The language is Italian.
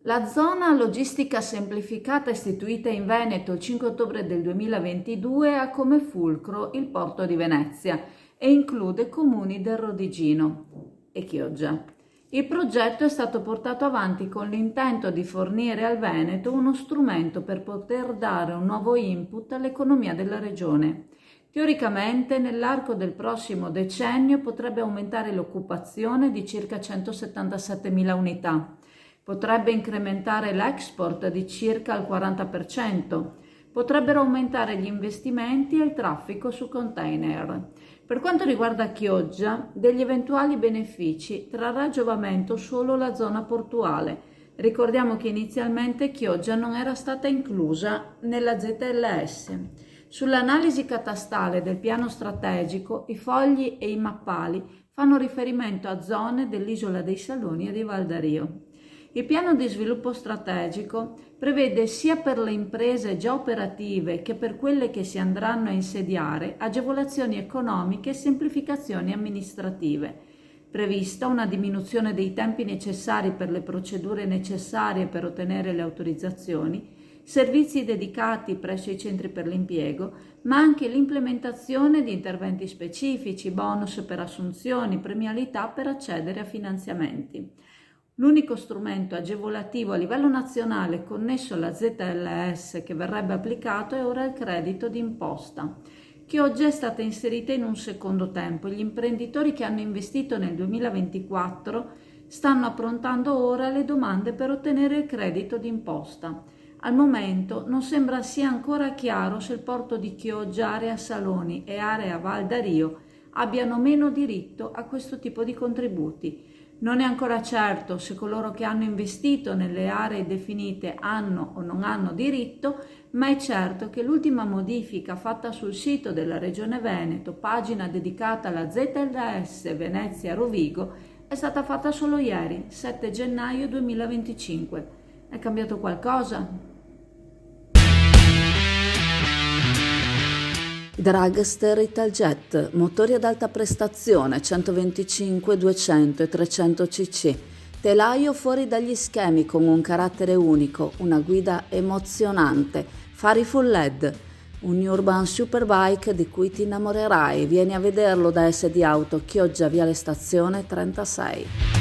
La zona logistica semplificata istituita in Veneto il 5 ottobre del 2022 ha come fulcro il porto di Venezia e include comuni del Rodigino e Chioggia. Il progetto è stato portato avanti con l'intento di fornire al Veneto uno strumento per poter dare un nuovo input all'economia della regione. Teoricamente, nell'arco del prossimo decennio potrebbe aumentare l'occupazione di circa 177.000 unità. Potrebbe incrementare l'export di circa il 40%, potrebbero aumentare gli investimenti e il traffico su container. Per quanto riguarda Chioggia, degli eventuali benefici trarrà giovamento solo la zona portuale. Ricordiamo che inizialmente Chioggia non era stata inclusa nella ZLS. Sull'analisi catastale del piano strategico, i fogli e i mappali fanno riferimento a zone dell'isola dei Saloni e di Val d'Ario. Il piano di sviluppo strategico prevede sia per le imprese già operative che per quelle che si andranno a insediare agevolazioni economiche e semplificazioni amministrative. Prevista una diminuzione dei tempi necessari per le procedure necessarie per ottenere le autorizzazioni, servizi dedicati presso i centri per l'impiego, ma anche l'implementazione di interventi specifici, bonus per assunzioni, premialità per accedere a finanziamenti. L'unico strumento agevolativo a livello nazionale connesso alla ZLS che verrebbe applicato è ora il credito d'imposta, che oggi è stata inserita in un secondo tempo. Gli imprenditori che hanno investito nel 2024 stanno approntando ora le domande per ottenere il credito d'imposta. Al momento non sembra sia ancora chiaro se il porto di Chioggia, area Saloni e area Val d'Ario abbiano meno diritto a questo tipo di contributi. Non è ancora certo se coloro che hanno investito nelle aree definite hanno o non hanno diritto, ma è certo che l'ultima modifica fatta sul sito della Regione Veneto, pagina dedicata alla ZLS Venezia Rovigo, è stata fatta solo ieri, 7 gennaio 2025. È cambiato qualcosa? Dragster Italjet, motori ad alta prestazione 125, 200 e 300 cc, telaio fuori dagli schemi con un carattere unico, una guida emozionante, fari full LED, un urban superbike di cui ti innamorerai. Vieni a vederlo da SD Auto, Chioggia, Viale Stazione 36.